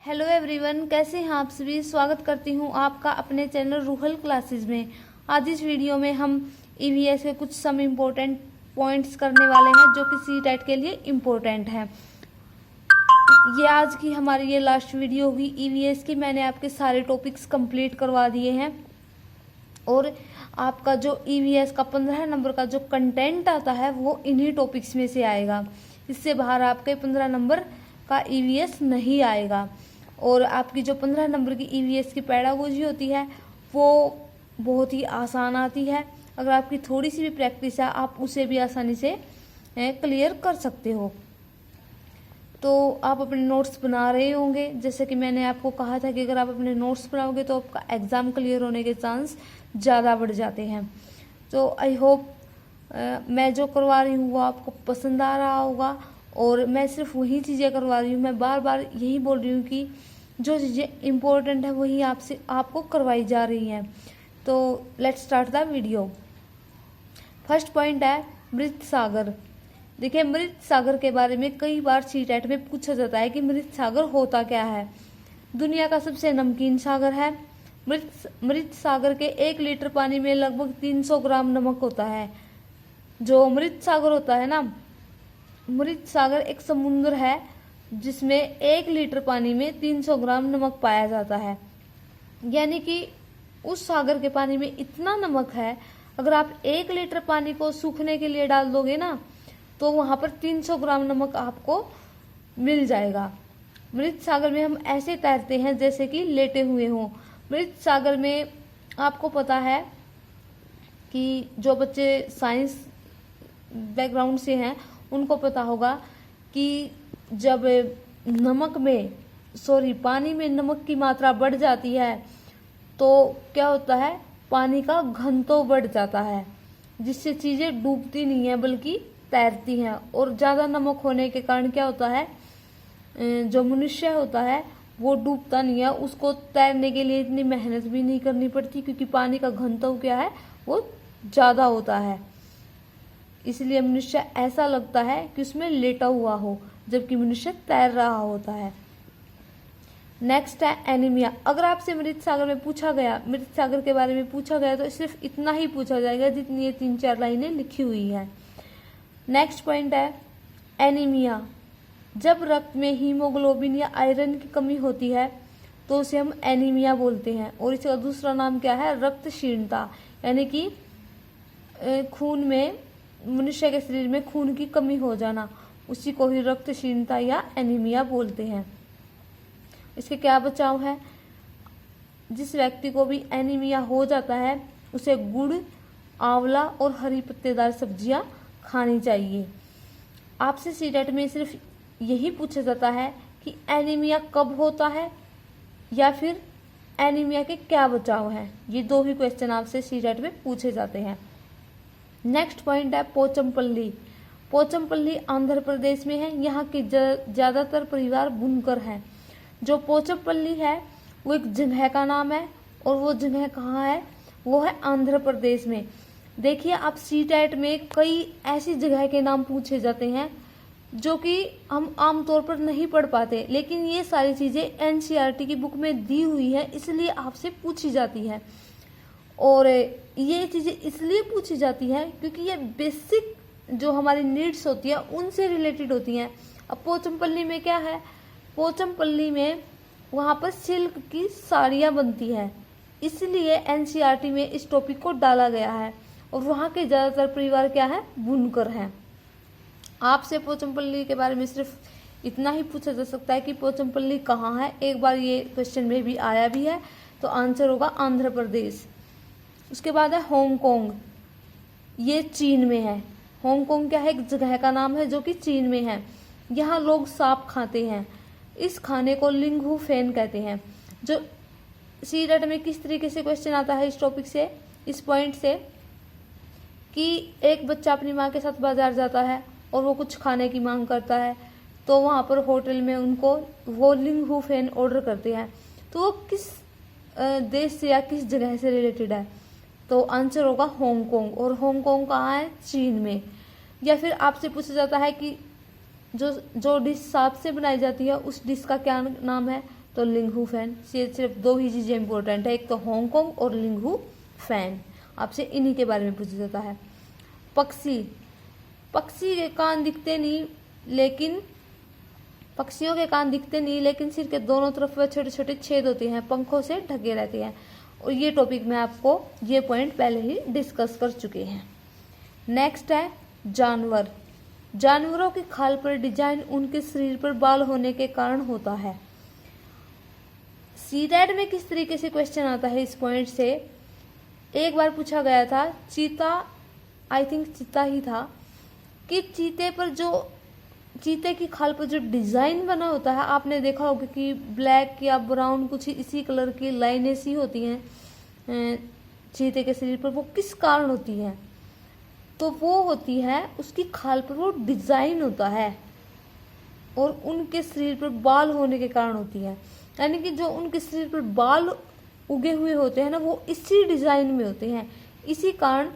Hello everyone, कैसे हैं आप सभी। स्वागत करती हूं आपका अपने चैनल रूहल क्लासेस में। आज इस वीडियो में हम ईवीएस के कुछ सम इम्पोर्टेंट पॉइंट्स करने वाले हैं जो कि सीटेट के लिए इम्पोर्टेंट है। ये आज की हमारी ये लास्ट वीडियो हुई ईवीएस की। मैंने आपके सारे टॉपिक्स कंप्लीट करवा दिए हैं और आपका जो ईवीएस का 15 नंबर का जो कंटेंट आता है वो इन्हीं टॉपिक्स में से आएगा। इससे बाहर आपके 15 नंबर का ईवीएस नहीं आएगा। और आपकी जो 15 नंबर की ईवीएस की पेडागोजी होती है वो बहुत ही आसान आती है। अगर आपकी थोड़ी सी भी प्रैक्टिस है आप उसे भी आसानी से क्लियर कर सकते हो। तो आप अपने नोट्स बना रहे होंगे, जैसे कि मैंने आपको कहा था कि अगर आप अपने नोट्स बनाओगे तो आपका एग्ज़ाम क्लियर होने के चांस ज़्यादा बढ़ जाते हैं। तो आई होप मैं जो करवा रही हूँ वो आपको पसंद आ रहा होगा। और मैं सिर्फ वही चीज़ें करवा रही हूँ, मैं बार बार यही बोल रही हूँ कि जो चीज़ें इम्पोर्टेंट है वही आपको करवाई जा रही हैं। तो let's start the video. First point है मृत सागर। देखिए, मृत सागर के बारे में कई बार सीटेट में पूछा जाता है कि मृत सागर होता क्या है। दुनिया का सबसे नमकीन सागर है। मृत सागर के 1 लीटर पानी में लगभग 300 ग्राम नमक होता है। जो मृत सागर होता है ना, मृत सागर एक समुद्र है जिसमें 1 लीटर पानी में 300 ग्राम नमक पाया जाता है। यानी कि उस सागर के पानी में इतना नमक है, अगर आप 1 लीटर पानी को सूखने के लिए डाल दोगे ना तो वहां पर 300 ग्राम नमक आपको मिल जाएगा। मृत सागर में हम ऐसे तैरते हैं जैसे कि लेटे हुए हों। मृत सागर में आपको पता है कि जो बच्चे साइंस बैकग्राउंड से हैं उनको पता होगा कि जब पानी में नमक की मात्रा बढ़ जाती है तो क्या होता है, पानी का घनत्व बढ़ जाता है, जिससे चीजें डूबती नहीं है बल्कि तैरती हैं। और ज्यादा नमक होने के कारण क्या होता है, जो मनुष्य होता है वो डूबता नहीं है, उसको तैरने के लिए इतनी मेहनत भी नहीं करनी पड़ती क्योंकि पानी का घनत्व क्या है वो ज्यादा होता है। इसलिए मनुष्य ऐसा लगता है कि उसमें लेटा हुआ हो जबकि मनुष्य तैर रहा होता है। नेक्स्ट है एनीमिया। अगर आपसे मृत सागर के बारे में पूछा गया तो सिर्फ इतना ही पूछा जाएगा जितनी ये 3-4 लाइनें लिखी हुई है। नेक्स्ट पॉइंट है एनीमिया। जब रक्त में हीमोग्लोबिन या आयरन की कमी होती है तो उसे हम एनीमिया बोलते हैं। और इसका दूसरा नाम क्या है, रक्त क्षीणता। यानी कि खून में, मनुष्य के शरीर में खून की कमी हो जाना, उसी को ही रक्त क्षीणता या एनीमिया बोलते हैं। इसके क्या बचाव है, जिस व्यक्ति को भी एनीमिया हो जाता है उसे गुड़, आंवला और हरी पत्तेदार सब्जियां खानी चाहिए। आपसे सीटेट में सिर्फ यही पूछा जाता है कि एनीमिया कब होता है या फिर एनीमिया के क्या बचाव है। ये 2 ही क्वेश्चन आपसे सीटेट में पूछे जाते हैं। नेक्स्ट पॉइंट है पोचमपल्ली। पोचमपल्ली आंध्र प्रदेश में है। यहाँ के ज्यादातर परिवार बुनकर हैं। जो पोचमपल्ली है वो एक जगह का नाम है और वो जगह कहाँ है, वो है आंध्र प्रदेश में। देखिए, आप सीटेट में कई ऐसी जगह के नाम पूछे जाते हैं जो कि हम आमतौर पर नहीं पढ़ पाते, लेकिन ये सारी चीजें एनसीईआरटी की बुक में दी हुई है इसलिए आपसे पूछी जाती है। और ये चीजें इसलिए पूछी जाती हैं क्योंकि ये बेसिक जो हमारी नीड्स होती है उनसे रिलेटेड होती हैं। अब पोचमपल्ली में क्या है, पोचमपल्ली में वहां पर सिल्क की साड़ियां बनती है, इसलिए एनसीईआरटी में इस टॉपिक को डाला गया है। और वहां के ज्यादातर परिवार क्या है, बुनकर हैं। आपसे पोचमपल्ली के बारे में सिर्फ इतना ही पूछा जा सकता है कि पोचमपल्ली कहाँ है। एक बार ये क्वेश्चन में भी आया भी है, तो आंसर होगा आंध्र प्रदेश। उसके बाद है हांगकांग। ये चीन में है। हांगकांग क्या है, एक जगह का नाम है जो कि चीन में है। यहाँ लोग सांप खाते हैं। इस खाने को लिंगहू फेन कहते हैं। जो सीटेट में किस तरीके से क्वेश्चन आता है इस टॉपिक से, इस पॉइंट से, कि एक बच्चा अपनी माँ के साथ बाजार जाता है और वो कुछ खाने की मांग करता है, तो वहाँ पर होटल में उनको वो लिंगहू फेन ऑर्डर करते हैं। तो वो किस देश से या किस जगह से रिलेटेड है, तो आंसर होगा हांगकांग। और हांगकांग कहाँ है, चीन में। या फिर आपसे पूछा जाता है कि जो डिश सांप से बनाई जाती है उस डिश का क्या नाम है, तो लिंगहू फैन। ये सिर्फ 2 ही चीज़ें इंपॉर्टेंट है, एक तो हांगकांग और लिंगहू फैन। आपसे इन्हीं के बारे में पूछा जाता है। पक्षी, पक्षी के कान दिखते नहीं लेकिन पक्षियों के कान दिखते नहीं लेकिन सिर के दोनों तरफ वह छोटे छोटे छेद होते हैं, पंखों से ढके रहते हैं। और ये टॉपिक में आपको ये पॉइंट पहले ही डिस्कस कर चुके हैं। नेक्स्ट है जानवर। जानवरों की खाल पर डिजाइन उनके शरीर पर बाल होने के कारण होता है। सीटेट में किस तरीके से क्वेश्चन आता है इस पॉइंट से, एक बार पूछा गया था, चीता, आई थिंक चीता ही था, कि चीते की खाल पर जो डिजाइन बना होता है, आपने देखा होगा कि ब्लैक या ब्राउन कुछ इसी कलर की लाइनें सी होती हैं चीते के शरीर पर, वो किस कारण होती हैं? तो वो होती है उसकी खाल पर वो डिजाइन होता है और उनके शरीर पर बाल होने के कारण होती है। यानी कि जो उनके शरीर पर बाल उगे हुए होते हैं ना, वो इसी डिजाइन में होते हैं, इसी कारण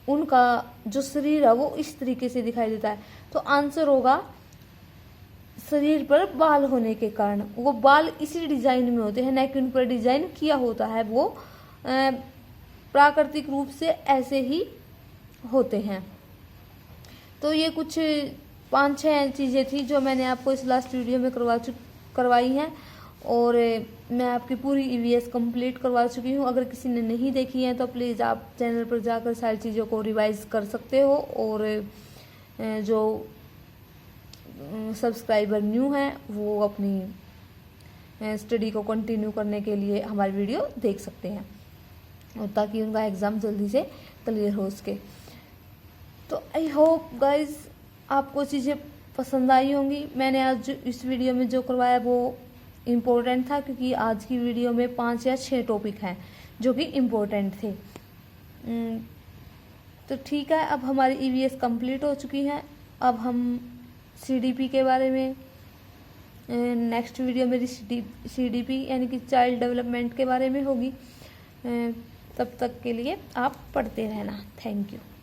उनका जो शरीर है वो इस तरीके से दिखाई देता है। तो आंसर होगा शरीर पर बाल होने के कारण। वो बाल इसी डिजाइन में होते हैं, न कि उन पर डिजाइन किया होता है, वो प्राकृतिक रूप से ऐसे ही होते हैं। तो ये कुछ 5-6 चीज़ें थी जो मैंने आपको इस लास्ट वीडियो में करवाई हैं, और मैं आपकी पूरी ईवीएस कंप्लीट करवा चुकी हूँ। अगर किसी ने नहीं देखी है तो प्लीज़ आप चैनल पर जाकर सारी चीज़ों को रिवाइज कर सकते हो, और जो सब्सक्राइबर न्यू हैं वो अपनी स्टडी को कंटिन्यू करने के लिए हमारी वीडियो देख सकते हैं, और ताकि उनका एग्ज़ाम जल्दी से क्लियर हो सके। तो आई होप गाइज आपको चीज़ें पसंद आई होंगी। मैंने आज इस वीडियो में जो करवाया वो इम्पोर्टेंट था, क्योंकि आज की वीडियो में 5 या 6 टॉपिक हैं जो कि इम्पोर्टेंट थे। तो ठीक है, अब हमारी ईवीएस कंप्लीट हो चुकी है। अब हम सीडीपी के बारे में नेक्स्ट वीडियो मेरी सीडीपी यानी कि चाइल्ड डेवलपमेंट के बारे में होगी। तब तक के लिए आप पढ़ते रहना। Thank you.